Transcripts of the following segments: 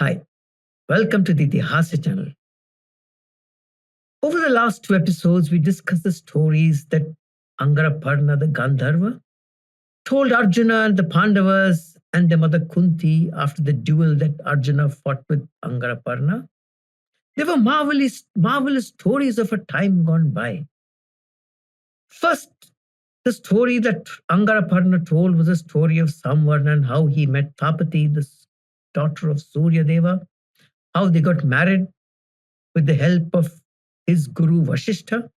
Hi, welcome to the Itihasa channel. Over the last two episodes, we discussed the stories that Angaraparna, the Gandharva, told Arjuna and the Pandavas and their mother Kunti after the duel that Arjuna fought with Angaraparna. They were marvelous stories of a time gone by. First, the story that Angaraparna told was a story of Samvarna and how he met Tapati, the daughter of Surya Deva, how they got married with the help of his guru Vasiśṭha.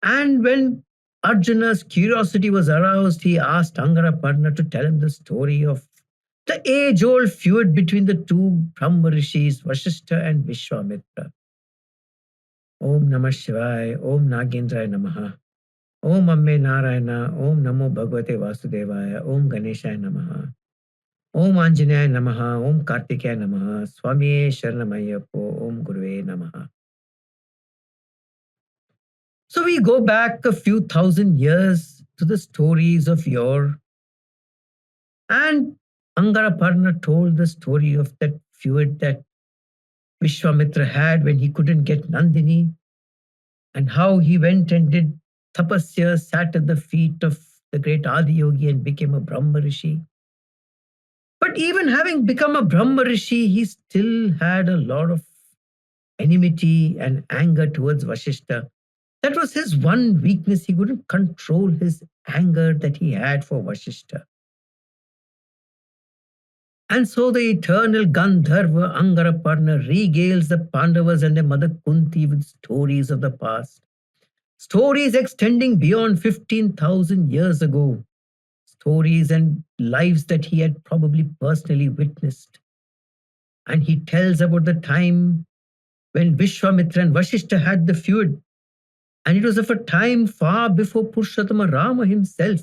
And when Arjuna's curiosity was aroused, he asked Angaraparna to tell him the story of the age-old feud between the two Brahma rishis, Vasiśṭha and Vishwamitra. Om Namah Shivaya, Om Nagendraya Namaha, Om Amme Narayana, Om Namo Bhagavate Vasudevaya, Om Ganeshaya Namaha, Om Anjaneyaya Namaha, Om Kartikaya Namaha, Swami Sharanamayyappo, Om Guruve Namaha. So we go back a few thousand years to the stories of yore, and Angaraparna told the story of that feud that Vishwamitra had when he couldn't get Nandini, and how he went and did tapasya, sat at the feet of the great Adiyogi and became a Brahma Rishi. But even having become a Brahma Rishi, he still had a lot of enmity and anger towards Vasiśṭha. That was his one weakness. He couldn't control his anger that he had for Vasiśṭha. And so the eternal Gandharva Angaraparna regales the Pandavas and their mother Kunti with stories of the past. Stories extending beyond 15,000 years ago. Stories and lives that he had probably personally witnessed. And he tells about the time when Vishwamitra and Vasiśṭha had the feud. And it was of a time far before Purushottama Rama himself.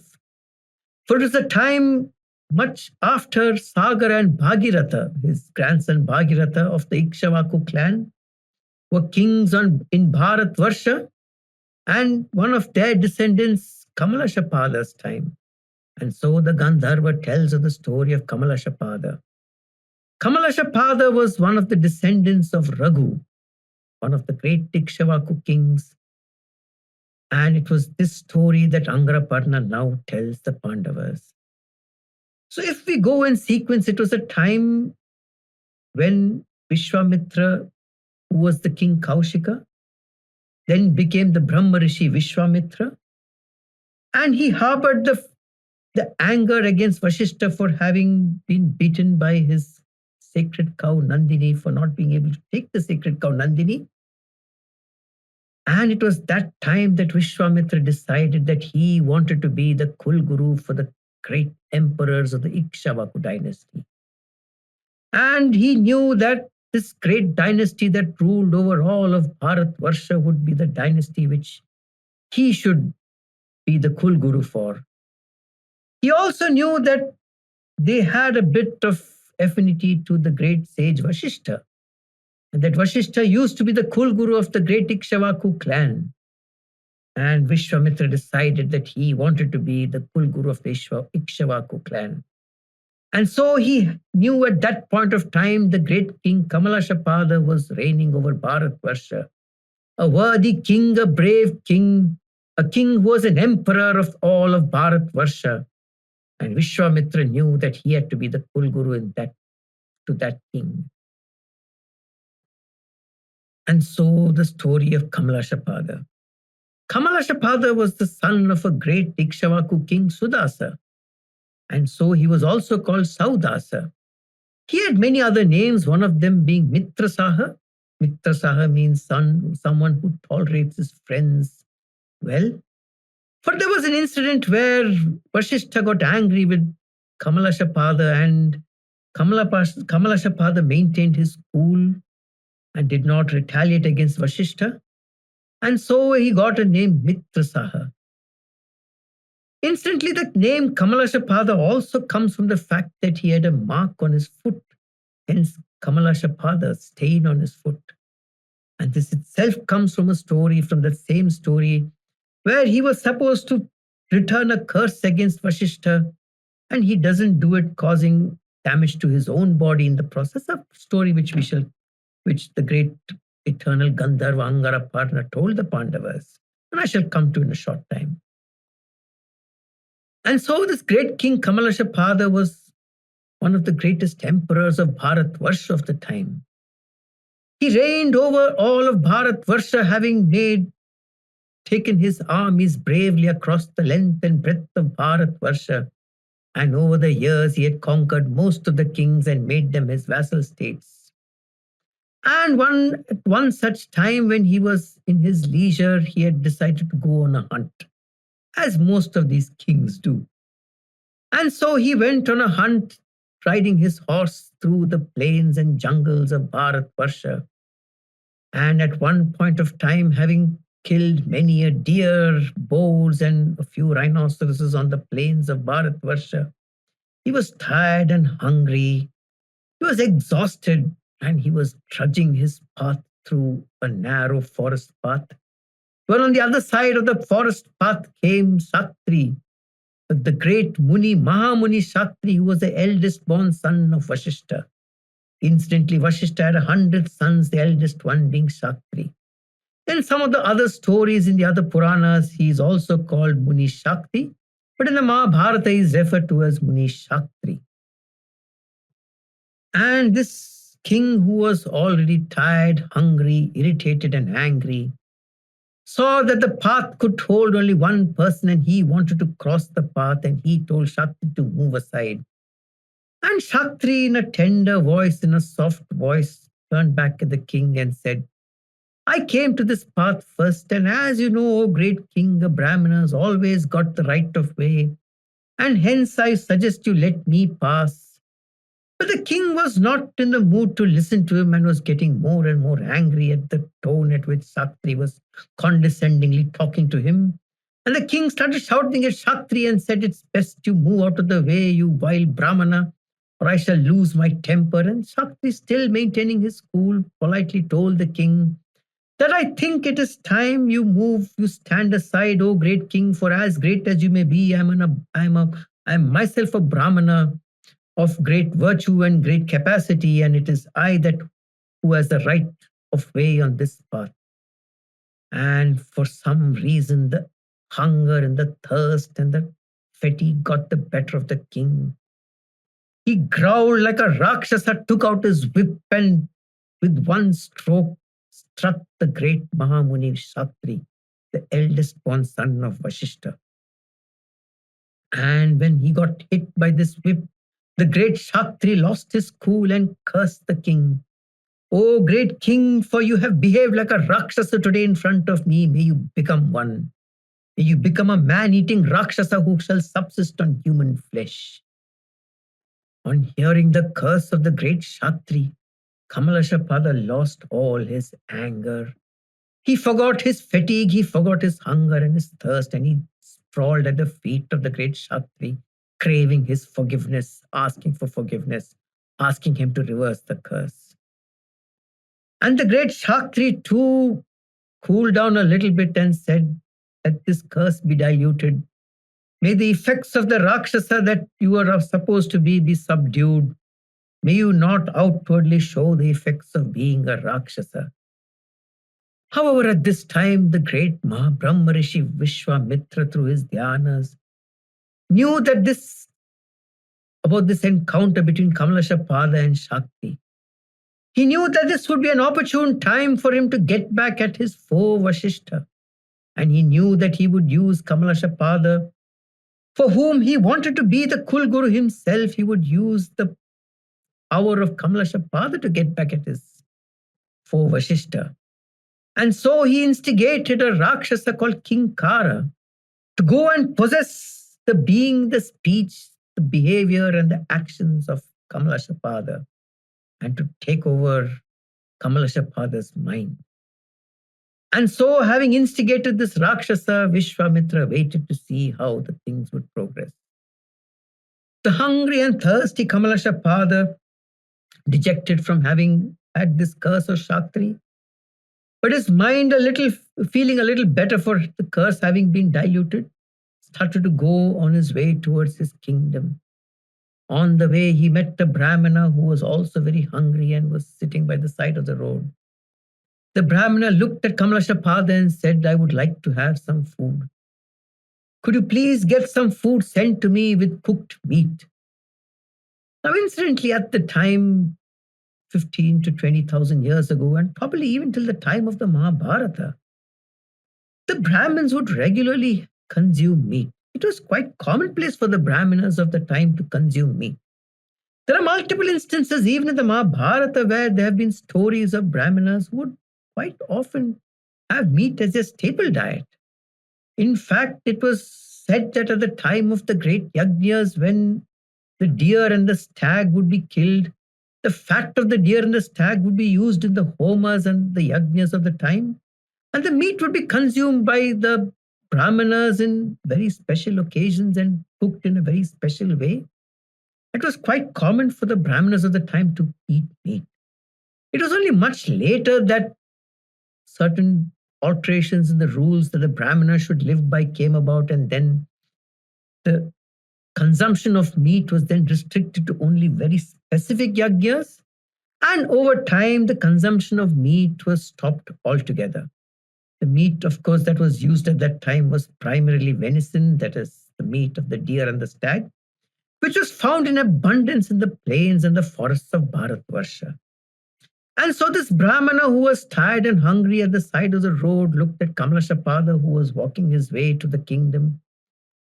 For it was a time much after Sagar and Bhagiratha, his grandson Bhagiratha of the Ikshvaku clan, were kings in Bharatvarsha, and one of their descendants, Kalmashapada's time. And so the Gandharva tells of the story of Kalmashapada. Kalmashapada was one of the descendants of Raghu, one of the great Ikshvaku kings. And it was this story that Angaraparna now tells the Pandavas. So if we go in sequence, it was a time when Vishwamitra, who was the king Kaushika, then became the Brahma Rishi Vishwamitra, and he harbored the anger against Vasiśṭha for having been beaten by his sacred cow Nandini, for not being able to take the sacred cow Nandini. And it was that time that Vishwamitra decided that he wanted to be the Kul Guru for the great emperors of the Ikshvaku dynasty. And he knew that this great dynasty that ruled over all of Bharatvarsha would be the dynasty which he should be the Kul Guru for. He also knew that they had a bit of affinity to the great sage Vasiśṭha, and that Vasiśṭha used to be the Kul Guru of the great Ikshvaku clan. And Vishwamitra decided that he wanted to be the Kul Guru of the Ikshvaku clan. And so he knew at that point of time the great king Kalmashapada was reigning over Bharatvarsha. A worthy king, a brave king, a king who was an emperor of all of Bharatvarsha. And Vishwamitra knew that he had to be the Kul Guru to that king. And so the story of Kalmashapada. Kalmashapada was the son of a great Ikshvaku king Sudasa. And so he was also called Saudasa. He had many other names, one of them being Mitrasaha. Mitrasaha means someone who tolerates his friends well. For there was an incident where Vasiśṭha got angry with Kalmashapada, and Kalmashapada maintained his cool and did not retaliate against Vasiśṭha. And so he got a name Mitrasaha. Instantly, the name Kalmashapada also comes from the fact that he had a mark on his foot, hence Kalmashapada, stain on his foot. And this itself comes from the same story, where he was supposed to return a curse against Vasiśṭha, and he doesn't do it, causing damage to his own body in the process, a story which which the great eternal Gandharva Angaraparna told the Pandavas, and I shall come to in a short time. And so this great King Kalmashapada was one of the greatest emperors of Bharatvarsha of the time. He reigned over all of Bharatvarsha, having taken his armies bravely across the length and breadth of Bharatvarsha. And over the years, he had conquered most of the kings and made them his vassal states. And at one such time, when he was in his leisure, he had decided to go on a hunt, as most of these kings do. And so he went on a hunt, riding his horse through the plains and jungles of Bharatvarsha. And at one point of time, having killed many a deer, boars, and a few rhinoceroses on the plains of Bharatvarsha, he was tired and hungry. He was exhausted, and he was trudging his path through a narrow forest path. Well, on the other side of the forest path came Śakti, the great Muni, Mahamuni Śakti, who was the eldest born son of Vasiśṭha. Incidentally, Vasiśṭha had 100 sons, the eldest one being Śakti. In some of the other stories in the other Puranas, he is also called Muni Śakti, but in the Mahabharata, he is referred to as Muni Śakti. And this king, who was already tired, hungry, irritated, and angry, saw that the path could hold only one person, and he wanted to cross the path, and he told Śakti to move aside. And Śakti, in a tender voice, in a soft voice, turned back at the king and said, I came to this path first, and as you know, O great king, the Brahmanas always got the right of way, and hence I suggest you let me pass. But the king was not in the mood to listen to him and was getting more and more angry at the tone at which Śakti was condescendingly talking to him. And the king started shouting at Śakti and said, it's best you move out of the way, you vile Brahmana, or I shall lose my temper. And Śakti, still maintaining his cool, politely told the king that I think it is time you move, you stand aside, O great king, for as great as you may be, I am myself a Brahmana of great virtue and great capacity, and it is I who has the right of way on this path. And for some reason, the hunger and the thirst and the fatigue got the better of the king. He growled like a Rakshasa, took out his whip, and with one stroke struck the great Mahamuni Śakti, the eldest born son of Vasiśṭha. And when he got hit by this whip, the great Śakti lost his cool and cursed the king. O great king, for you have behaved like a Rakshasa today in front of me, may you become one. May you become a man-eating Rakshasa who shall subsist on human flesh. On hearing the curse of the great Śakti, Kalmashapada lost all his anger. He forgot his fatigue, he forgot his hunger and his thirst, and he sprawled at the feet of the great Śakti, craving his forgiveness, asking for forgiveness, asking him to reverse the curse. And the great Śakti too cooled down a little bit and said, let this curse be diluted. May the effects of the Rakshasa that you are supposed to be subdued. May you not outwardly show the effects of being a Rakshasa. However, at this time, the great Brahma Rishi Vishwamitra, through his dhyanas, knew that about this encounter between Kalmashapada and Śakti. He knew that this would be an opportune time for him to get back at his foe Vasiśṭha. And he knew that he would use Kalmashapada, for whom he wanted to be the Kulguru himself. He would use the power of Kalmashapada to get back at his foe Vasiśṭha. And so he instigated a Rakshasa called King Kara to go and possess the being, the speech, the behavior, and the actions of Kalmashapada, and to take over Kalmashapada's mind. And so, having instigated this Rakshasa, Vishwamitra waited to see how the things would progress. The hungry and thirsty Kalmashapada, dejected from having had this curse of Śakti, but his mind feeling a little better for the curse having been diluted, started to go on his way towards his kingdom. On the way, he met a Brahmana who was also very hungry and was sitting by the side of the road. The Brahmana looked at Kalmashapada and said, "I would like to have some food. Could you please get some food sent to me with cooked meat?" Now, incidentally, at the time, 15 to 20,000 years ago, and probably even till the time of the Mahabharata, the Brahmins would regularly consume meat. It was quite commonplace for the Brahmanas of the time to consume meat. There are multiple instances, even in the Mahabharata, where there have been stories of Brahmanas who would quite often have meat as their staple diet. In fact, it was said that at the time of the great yajnas, when the deer and the stag would be killed, the fat of the deer and the stag would be used in the homas and the yajnas of the time, and the meat would be consumed by the Brahmanas in very special occasions and cooked in a very special way. It was quite common for the Brahmanas of the time to eat meat. It was only much later that certain alterations in the rules that the Brahmana should live by came about, and then the consumption of meat was then restricted to only very specific yajnas. And over time, the consumption of meat was stopped altogether. The meat, of course, that was used at that time was primarily venison, that is, the meat of the deer and the stag, which was found in abundance in the plains and the forests of Bharatvarsha. And so this Brahmana, who was tired and hungry at the side of the road, looked at Kalmashapada, who was walking his way to the kingdom,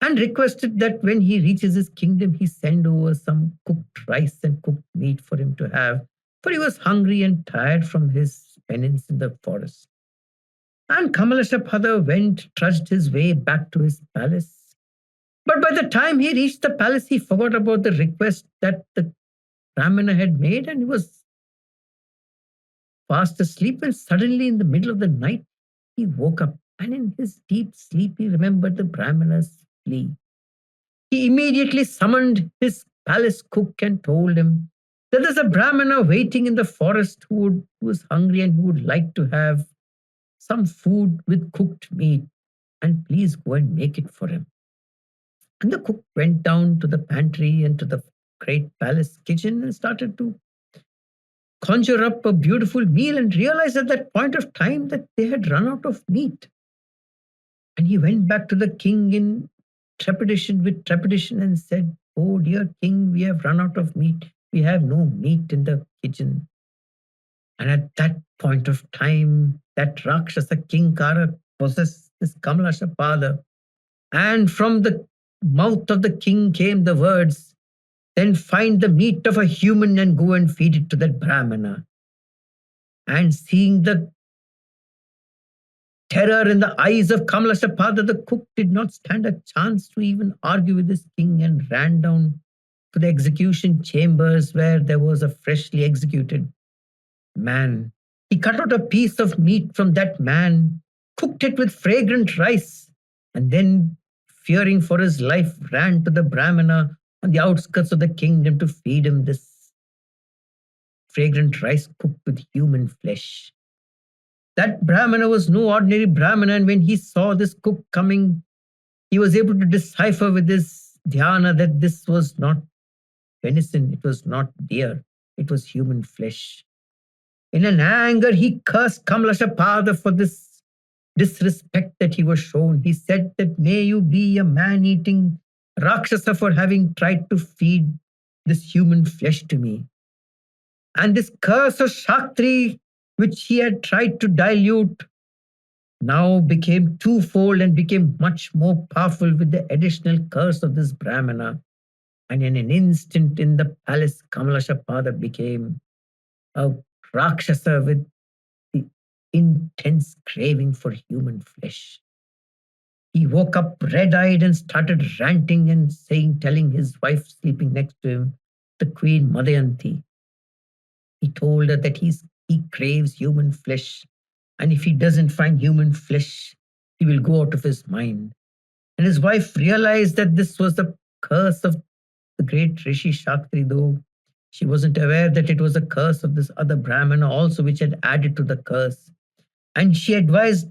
and requested that when he reaches his kingdom, he send over some cooked rice and cooked meat for him to have, for he was hungry and tired from his penance in the forest. And Kalmashapada trudged his way back to his palace. But by the time he reached the palace, he forgot about the request that the Brahmana had made, and he was fast asleep. And suddenly, in the middle of the night, he woke up, and in his deep sleep, he remembered the Brahmana's plea. He immediately summoned his palace cook and told him that there's a Brahmana waiting in the forest who was hungry and who would like to have some food with cooked meat, and please go and make it for him. And the cook went down to the pantry and to the great palace kitchen and started to conjure up a beautiful meal, and realized at that point of time that they had run out of meat. And he went back to the king in trepidation and said, "Oh dear king, we have run out of meat. We have no meat in the kitchen." And at that point of time, that Rakshasa King Kara possessed this Kalmashapada. And from the mouth of the king came the words, "Then find the meat of a human and go and feed it to that Brahmana." And seeing the terror in the eyes of Kalmashapada, the cook did not stand a chance to even argue with his king, and ran down to the execution chambers where there was a freshly executed man. He cut out a piece of meat from that man, cooked it with fragrant rice, and then, fearing for his life, ran to the Brahmana on the outskirts of the kingdom to feed him this fragrant rice cooked with human flesh. That Brahmana was no ordinary Brahmana, and when he saw this cook coming, he was able to decipher with his dhyana that this was not venison, it was not deer, it was human flesh. In an anger, he cursed Kalmashapada for this disrespect that he was shown. He said that, "May you be a man-eating Rakshasa for having tried to feed this human flesh to me." And this curse of Śakti, which he had tried to dilute, now became twofold and became much more powerful with the additional curse of this Brahmana. And in an instant in the palace, Kalmashapada became a Rakshasa with the intense craving for human flesh. He woke up red-eyed and started ranting and telling his wife sleeping next to him, the Queen Madayanti. He told her that he craves human flesh, and if he doesn't find human flesh, he will go out of his mind. And his wife realized that this was the curse of the great Rishi Shakti, though she wasn't aware that it was a curse of this other Brahmana also, which had added to the curse. And she advised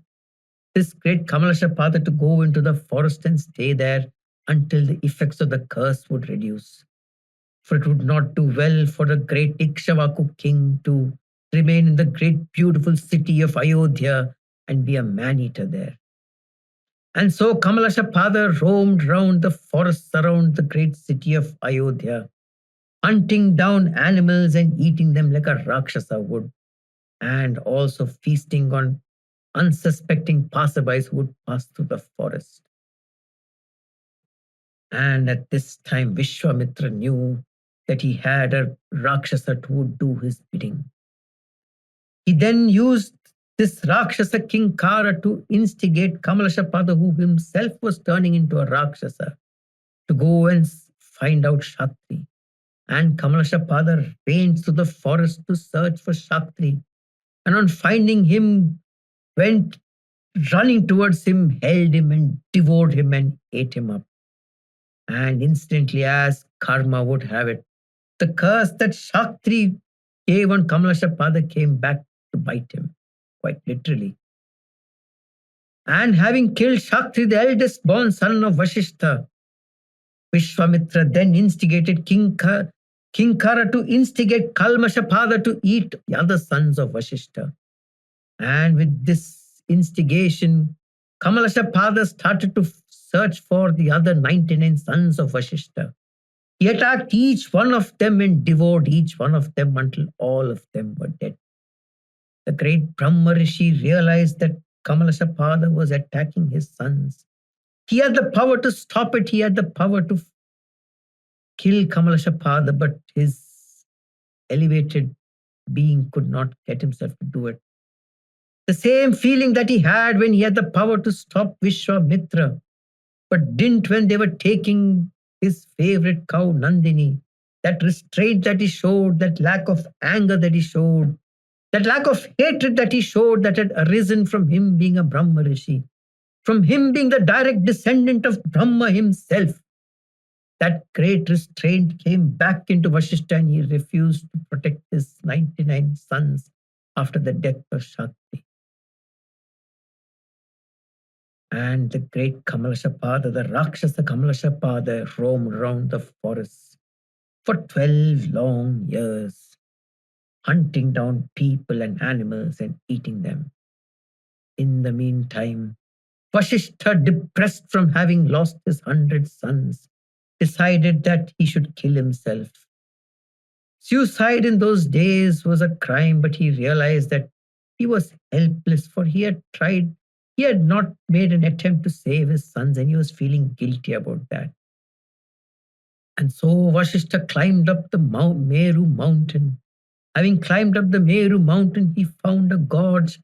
this great Kalmashapada to go into the forest and stay there until the effects of the curse would reduce. For it would not do well for the great Ikshvaku king to remain in the great beautiful city of Ayodhya and be a man-eater there. And so Kalmashapada roamed round the forests around the great city of Ayodhya, hunting down animals and eating them like a Rakshasa would, and also feasting on unsuspecting passerbys who would pass through the forest. And at this time, Vishwamitra knew that he had a Rakshasa who would do his bidding. He then used this Rakshasa King Kara to instigate Kalmashapada, who himself was turning into a Rakshasa, to go and find out Shakti. And Kalmashapada ranged through the forest to search for Shakti. And on finding him, went running towards him, held him and devoured him and ate him up. And instantly, as karma would have it, the curse that Shakti gave on Kalmashapada came back to bite him, quite literally. And having killed Shakti, the eldest born son of Vasiśṭha, Vishwamitra then instigated King Kara to instigate Kalmashapada to eat the other sons of Vasiśṭha. And with this instigation, Kalmashapada started to search for the other 99 sons of Vasiśṭha. He attacked each one of them and devoured each one of them until all of them were dead. The great Brahma Rishi realized that Kalmashapada was attacking his sons. He had the power to stop it. He had the power to kill Kalmashapada, but his elevated being could not get himself to do it. The same feeling that he had when he had the power to stop Vishwamitra, but didn't when they were taking his favorite cow Nandini. That restraint that he showed, that lack of anger that he showed, that lack of hatred that he showed, that had arisen from him being a Brahma Rishi, from him being the direct descendant of Brahma himself. That great restraint came back into Vasiśṭha and he refused to protect his 99 sons after the death of Shakti. And the great Kalmashapada, the Rakshasa Kalmashapada, roamed around the forests for 12 long years, hunting down people and animals and eating them. In the meantime, Vasiśṭha, depressed from having lost his 100 sons, decided that he should kill himself. Suicide in those days was a crime, but he realized that he was helpless, for he had not made an attempt to save his sons, and he was feeling guilty about that. And so Vasiśṭha climbed up the Meru mountain. Having climbed up the Meru mountain, he found a gorge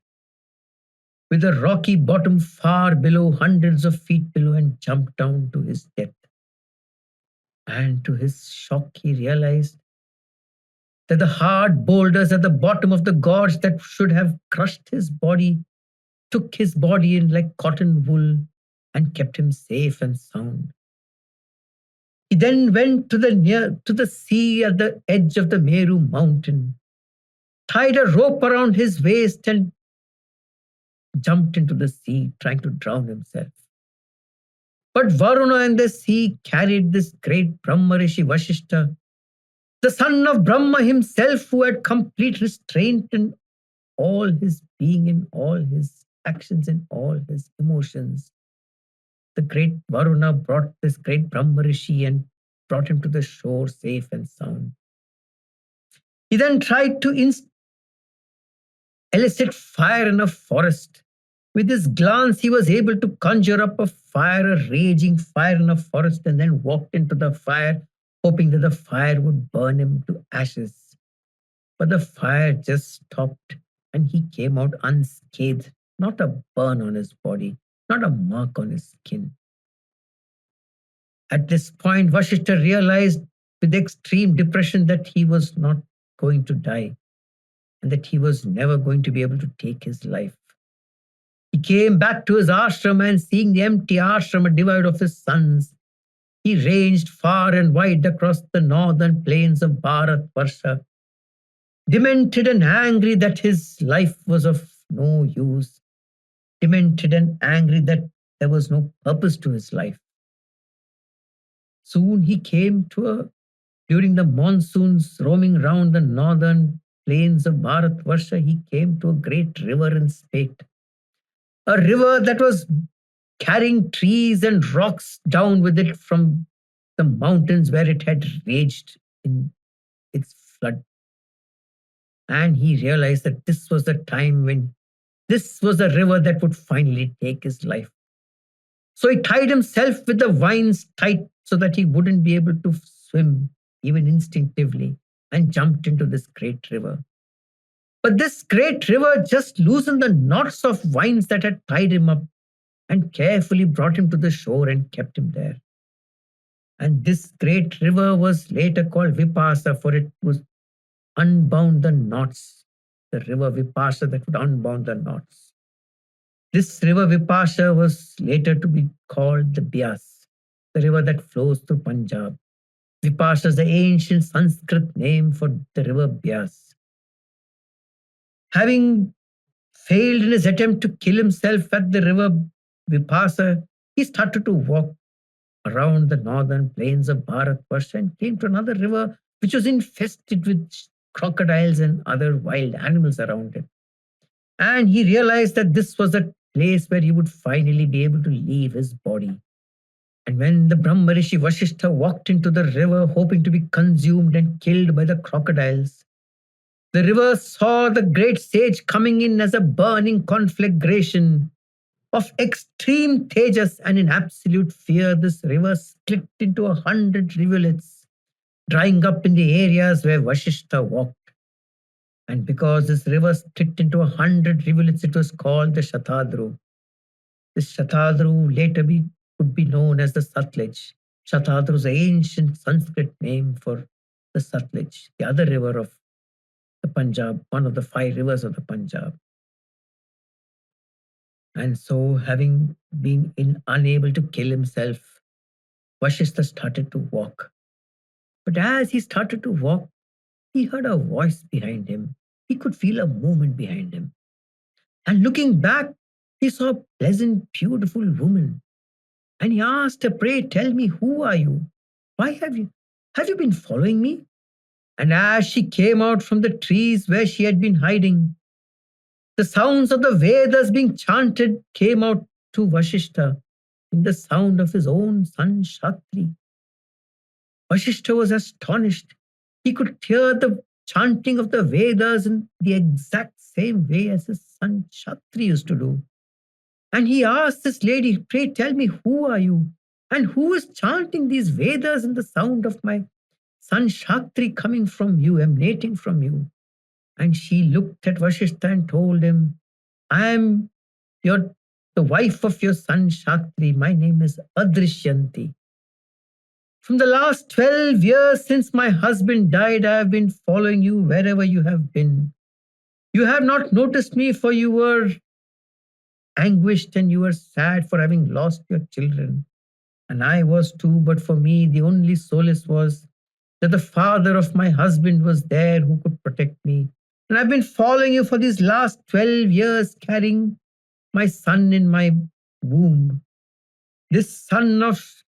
with a rocky bottom far below, hundreds of feet below, and jumped down to his death. And to his shock, he realized that the hard boulders at the bottom of the gorge that should have crushed his body took his body in like cotton wool and kept him safe and sound. He then went to the sea at the edge of the Meru mountain, tied a rope around his waist and jumped into the sea, trying to drown himself. But Varuna and the sea carried this great Brahma Rishi Vasiśṭha, the son of Brahma himself, who had complete restraint in all his being, in all his actions, in all his emotions. The great Varuna brought this great Brahma Rishi and brought him to the shore safe and sound. He then tried to elicit fire in a forest. With his glance, he was able to conjure up a fire, a raging fire in a forest, and then walked into the fire, hoping that the fire would burn him to ashes. But the fire just stopped and he came out unscathed, not a burn on his body, not a mark on his skin. At this point, Vasiśṭha realized with extreme depression that he was not going to die and that he was never going to be able to take his life. He came back to his ashrama, and seeing the empty ashrama devoid of his sons, he ranged far and wide across the northern plains of Bharatvarsha, demented and angry that his life was of no use, demented and angry that there was no purpose to his life. Soon he came to a During the monsoons, roaming round the northern plains of Bharatvarsha, he came to a great river in spate. A river that was carrying trees and rocks down with it from the mountains where it had raged in its flood. And he realized that this was the time when this was the river that would finally take his life. So he tied himself with the vines tight so that he wouldn't be able to swim, even instinctively, and jumped into this great river. But this great river just loosened the knots of vines that had tied him up and carefully brought him to the shore and kept him there. And this great river was later called Vipasa, for it was unbound the knots. The river Vipasa that would unbound the knots. This river Vipasha was later to be called the Bias, the river that flows through Punjab. Vipasha is the ancient Sanskrit name for the river Bias. Having failed in his attempt to kill himself at the river Vipasa, he started to walk around the northern plains of Bharatvarsha and came to another river which was infested with crocodiles and other wild animals around it. And he realized that this was the place where he would finally be able to leave his body. And when the Brahma Rishi Vasiśṭha walked into the river hoping to be consumed and killed by the crocodiles, the river saw the great sage coming in as a burning conflagration of extreme tejas, and in absolute fear, this river split into 100 rivulets, drying up in the areas where Vasiśṭha walked. And because this river split into 100 rivulets, it was called the Shatadru. This Shatadru later could be known as the Sutlej. Shatadru is an ancient Sanskrit name for the Sutlej, the other river of the Punjab, one of the 5 rivers of the Punjab. And so, having been unable to kill himself, Vasiśṭha started to walk. But as he started to walk, he heard a voice behind him. He could feel a movement behind him. And looking back, he saw a pleasant, beautiful woman. And he asked her, "Pray tell me, who are you? Why have you been following me?" And as she came out from the trees where she had been hiding, the sounds of the Vedas being chanted came out to Vasiśṭha in the sound of his own son Śakti. Vasiśṭha was astonished. He could hear the chanting of the Vedas in the exact same way as his son Śakti used to do. And he asked this lady, "Pray tell me, who are you? And who is chanting these Vedas in the sound of my son Śakti coming from you, emanating from you?" And she looked at Vasiśṭha and told him, "I am the wife of your son Śakti. My name is Adrishyanti. From the last 12 years since my husband died, I have been following you wherever you have been. You have not noticed me, for you were anguished and you were sad for having lost your children. And I was too, but for me, the only solace was that the father of my husband was there who could protect me. And I've been following you for these last 12 years, carrying my son in my womb. This son of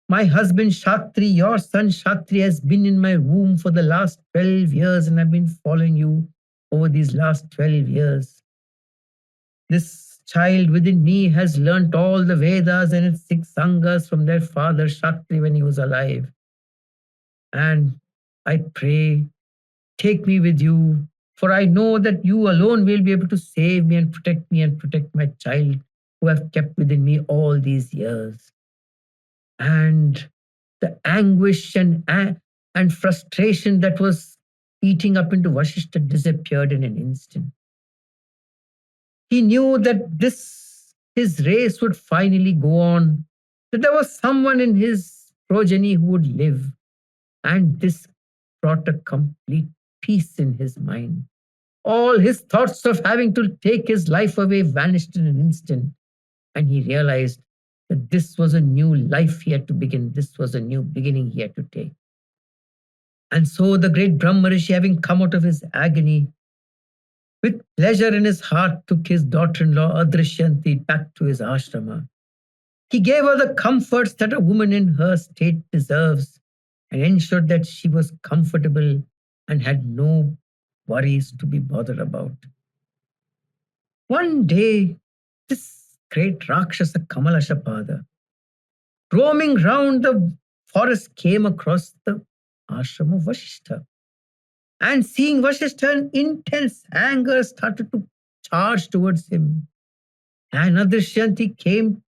my husband Śakti, your son Śakti, has been in my womb for the last 12 years, and I've been following you over these last 12 years. This child within me has learnt all the Vedas and its 6 Sangas from their father Śakti when he was alive. And I pray, take me with you, for I know that you alone will be able to save me and protect my child who have kept within me all these years." And the anguish and frustration that was eating up into Vasiśṭha disappeared in an instant. He knew that his race would finally go on, that there was someone in his progeny who would live, and this brought a complete peace in his mind. All his thoughts of having to take his life away vanished in an instant, and he realized that this was a new life he had to begin. This was a new beginning he had to take. And so the great Brahma Rishi, having come out of his agony, with pleasure in his heart, took his daughter-in-law Adrishyanti back to his ashrama. He gave her the comforts that a woman in her state deserves, and ensured that she was comfortable and had no worries to be bothered about. One day, this great Rakshasa Kalmashapada, roaming round the forest, came across the ashram of Vasiśṭha. And seeing Vasiśṭha, in intense anger started to charge towards him. And Adrishyanti came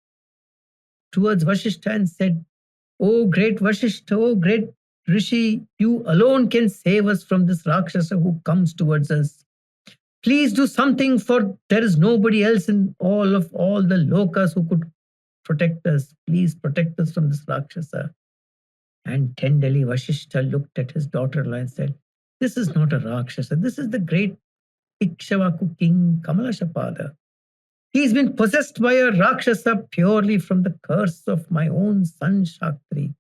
towards Vasiśṭha and said, "O great Vasiśṭha, O great Rishi, you alone can save us from this Rakshasa who comes towards us. Please do something, for there is nobody else in all the lokas who could protect us. Please protect us from this Rakshasa." And tenderly Vasiśṭha looked at his daughter-in-law and said, "This is not a Rakshasa. This is the great Ikshvaku king Kalmashapada. He's been possessed by a Rakshasa purely from the curse of my own son Śakti.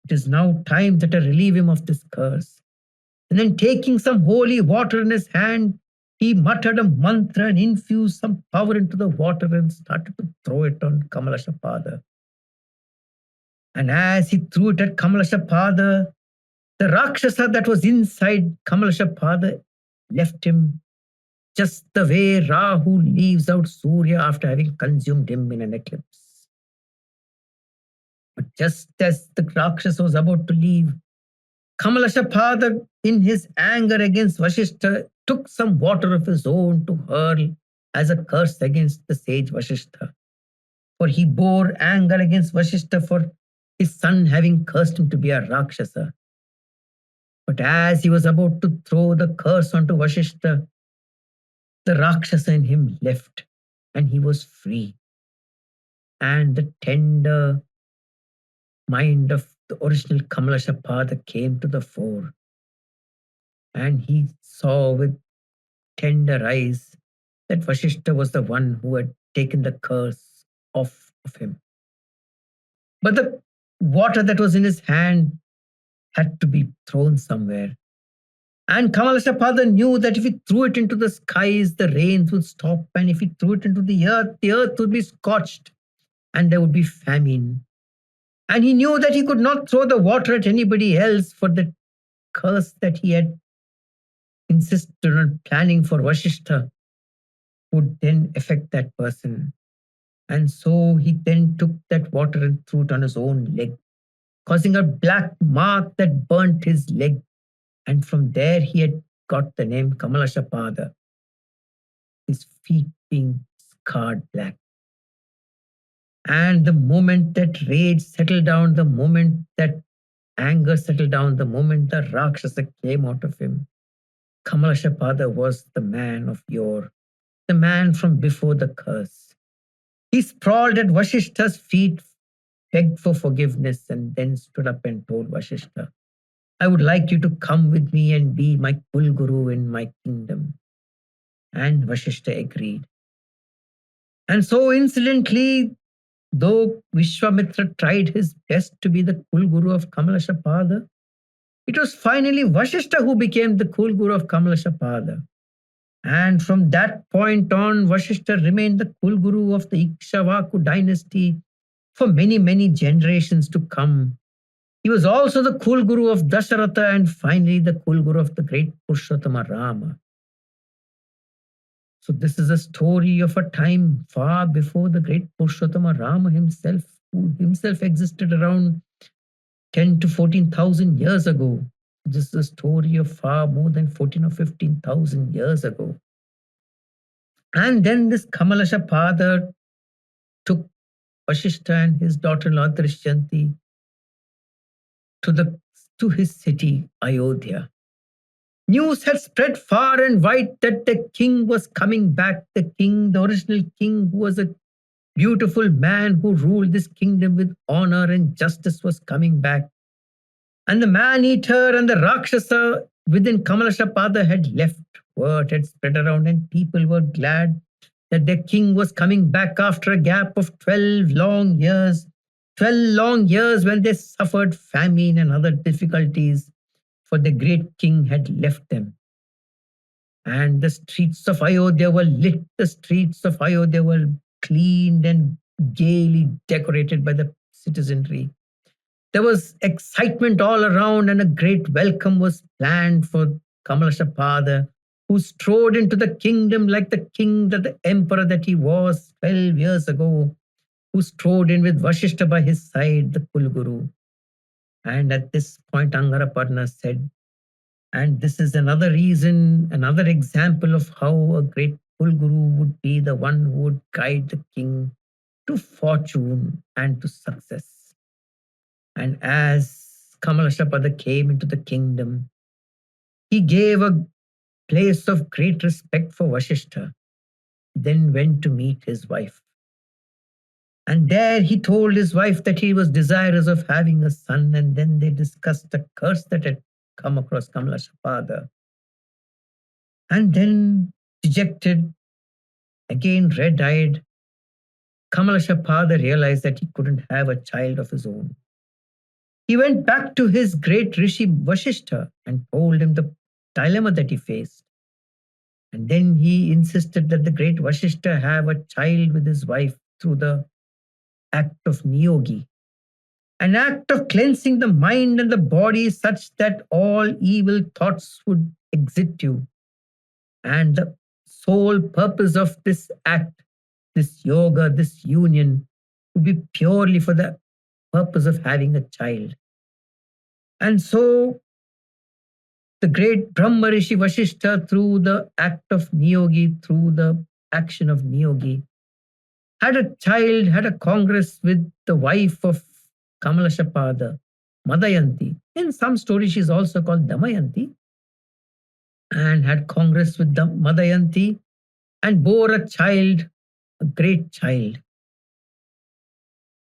It is now time that I relieve him of this curse." And then, taking some holy water in his hand, he muttered a mantra and infused some power into the water and started to throw it on Kalmashapada. And as he threw it at Kalmashapada, the Rakshasa that was inside Kalmashapada left him, just the way Rahu leaves out Surya after having consumed him in an eclipse. But just as the Rakshasa was about to leave, Kalmashapada, in his anger against Vasiśṭha, took some water of his own to hurl as a curse against the sage Vasiśṭha. For he bore anger against Vasiśṭha for his son having cursed him to be a Rakshasa. But as he was about to throw the curse onto Vasiśṭha, the Rakshasa in him left and he was free. And the tender mind of the original Kalmashapada came to the fore. And he saw with tender eyes that Vasiśṭha was the one who had taken the curse off of him. But the water that was in his hand had to be thrown somewhere. And Kalmashapada knew that if he threw it into the skies, the rains would stop. And if he threw it into the earth would be scorched and there would be famine. And he knew that he could not throw the water at anybody else, for the curse that he had insisted on planning for Vasiśṭha would then affect that person. And so he then took that water and threw it on his own leg, causing a black mark that burnt his leg. And from there he had got the name Kalmashapada, his feet being scarred black. And the moment that rage settled down, the moment that anger settled down, the moment the Rakshasa came out of him, Kalmashapada was the man of yore, the man from before the curse. He sprawled at Vasiśṭha's feet, begged for forgiveness, and then stood up and told Vasiśṭha, "I would like you to come with me and be my Kulguru in my kingdom." And Vasiśṭha agreed. And so incidentally, though Vishwamitra tried his best to be the Kulguru of Kalmashapada, it was finally Vasiśṭha who became the Kulguru of Kalmashapada. And from that point on, Vasiśṭha remained the Kulguru of the Ikshvaku dynasty for many, many generations to come. He was also the Kulguru of Dasharatha and finally the Kulguru of the great Purushottama Rama. So this is a story of a time far before the great Purushottama Rama himself, who himself existed around 10 to 14,000 years ago. This is a story of far more than 14 or 15,000 years ago. And then this Kalmashapada took Vasiśṭha and his daughter-in-law Drishyanti to his city, Ayodhya. News had spread far and wide that the king was coming back. The king, the original king, who was a beautiful man who ruled this kingdom with honor and justice, was coming back. And the man-eater and the Rakshasa within Kalmashapada had left. Word had spread around and people were glad that their king was coming back after a gap of 12 long years. 12 long years when they suffered famine and other difficulties, for the great king had left them. And the streets of Ayodhya were lit. The streets of Ayodhya were cleaned and gaily decorated by the citizenry. There was excitement all around, and a great welcome was planned for Kalmashapada, who strode into the kingdom like the king, that the emperor that he was 12 years ago, who strode in with Vasishtha by his side, the Kulguru. And at this point, Angaraparna said, and this is another reason, another example of how a great Kulguru would be the one who would guide the king to fortune and to success. And as Kalmashapada came into the kingdom, he gave a place of great respect for Vasishtha, then went to meet his wife. And there he told his wife that he was desirous of having a son, and then they discussed the curse that had come across Kalmashapada. And then, dejected, again red-eyed, Kalmashapada realized that he couldn't have a child of his own. He went back to his great rishi Vasishtha and told him the dilemma that he faced. And then he insisted that the great Vasishtha have a child with his wife through the act of niyogi, an act of cleansing the mind and the body such that all evil thoughts would exit you. And the sole purpose of this act, this yoga, this union, would be purely for the purpose of having a child. And so the great Brahma Rishi Vasishtha, through the act of niyogi, through the action of niyogi, had a child, had a congress with the wife of Kalmashapada, Madayanti. In some stories, she's also called Damayanti, and had congress with the Madayanti and bore a child, a great child.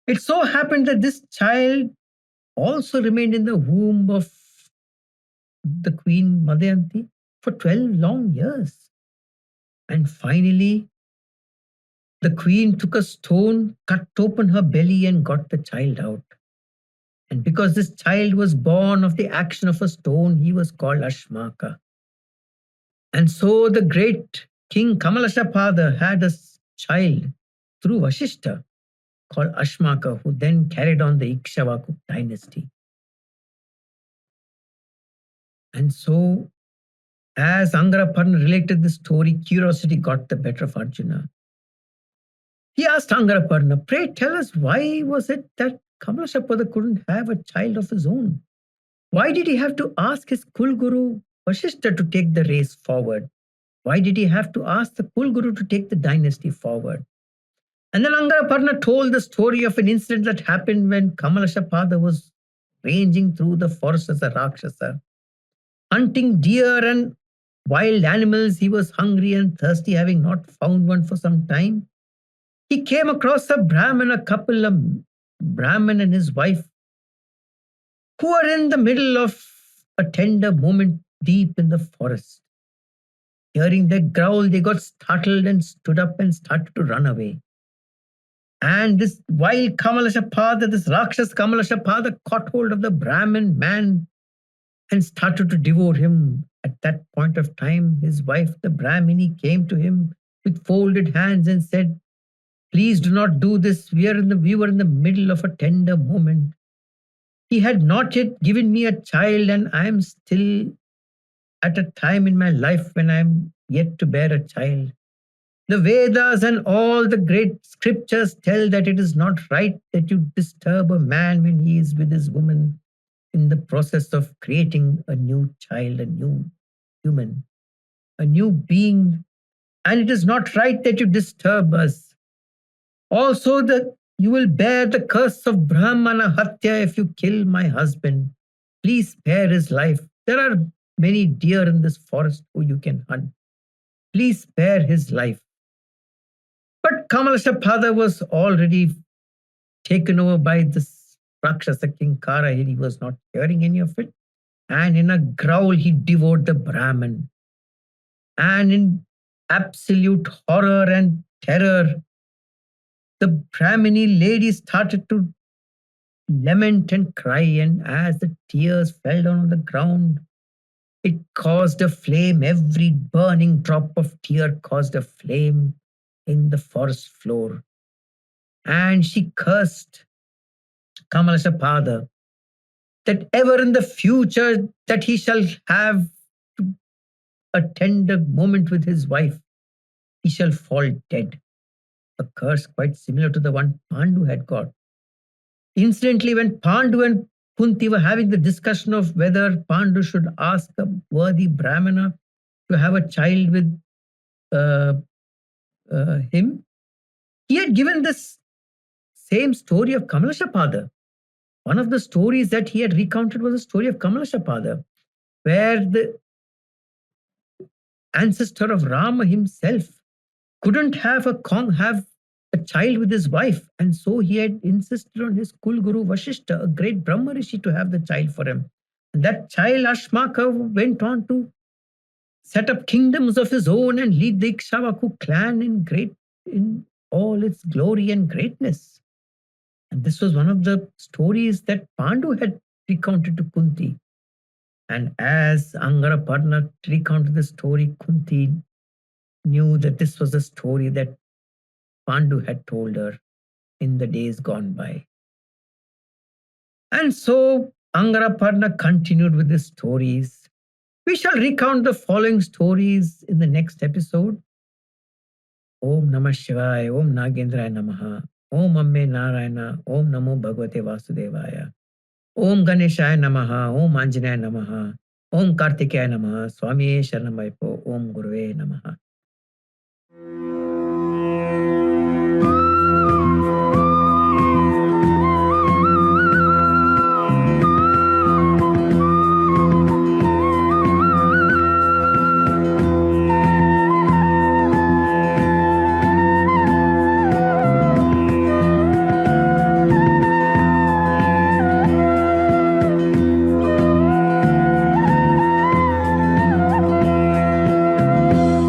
It so happened that this child also remained in the womb of the queen Madayanti for 12 long years. And finally, the queen took a stone, cut open her belly, and got the child out. And because this child was born of the action of a stone, he was called Ashmaka. And so the great King Kalmashapada had a child through Vasishtha called Ashmaka, who then carried on the Ikshvaku dynasty. And so, as Angaraparna related the story, curiosity got the better of Arjuna. He asked Angaraparna, pray tell us, why was it that Kalmashapada couldn't have a child of his own? Why did he have to ask his Kulguru Vasishtha to take the race forward? Why did he have to ask the Kulguru to take the dynasty forward? And then Angaraparna told the story of an incident that happened when Kalmashapada was ranging through the forest as a Rakshasa, hunting deer and wild animals. He was hungry and thirsty, having not found one for some time. He came across a Brahmin, a couple, a Brahmin and his wife, who were in the middle of a tender moment deep in the forest. Hearing their growl, they got startled and stood up and started to run away. And this wild Kalmashapada, this Rakshasa Kalmashapada, caught hold of the Brahmin man and started to devour him. At that point of time, his wife, the Brahmini, came to him with folded hands and said, please do not do this. We were in the middle of a tender moment. He had not yet given me a child, and I am still at a time in my life when I am yet to bear a child. The Vedas and all the great scriptures tell that it is not right that you disturb a man when he is with his woman in the process of creating a new child, a new human, a new being. And it is not right that you disturb us. Also, that you will bear the curse of Brahmana Hatya if you kill my husband. Please spare his life. There are many deer in this forest who you can hunt. Please spare his life. But Kalmashapada was already taken over by this Rakshasa King Kara. He was not hearing any of it. And in a growl, he devoured the Brahmin. And in absolute horror and terror, the Brahmini lady started to lament and cry, and as the tears fell down on the ground, it caused a flame. Every burning drop of tear caused a flame in the forest floor. And she cursed Kalmashapada that ever in the future that he shall have a tender moment with his wife, he shall fall dead. A curse quite similar to the one Pandu had got. Incidentally, when Pandu and Kunti were having the discussion of whether Pandu should ask a worthy Brahmana to have a child with uh, him, he had given this same story of Kalmashapada. One of the stories that he had recounted was the story of Kalmashapada, where the ancestor of Rama himself couldn't have a child with his wife, and so he had insisted on his Kul Guru Vasiśṭha, a great Brahma Rishi, to have the child for him. And that child Ashmaka went on to set up kingdoms of his own and lead the Ikshavaku clan in all its glory and greatness. And this was one of the stories that Pandu had recounted to Kunti. And as Angaraparna recounted the story, Kunti knew that this was the story that Pandu had told her in the days gone by. And so Angaraparna continued with the stories. We shall recount the following stories in the next episode. Om Namah Shivaya, Om Nagendraya Namaha, Om Amme Narayana, Om Namo Bhagavate Vasudevaya, Om Ganeshaya Namaha, Om Anjanaya Namaha, Om Kartikaya Namaha, Swami Sharanamayapo, Om Guruve Namaha.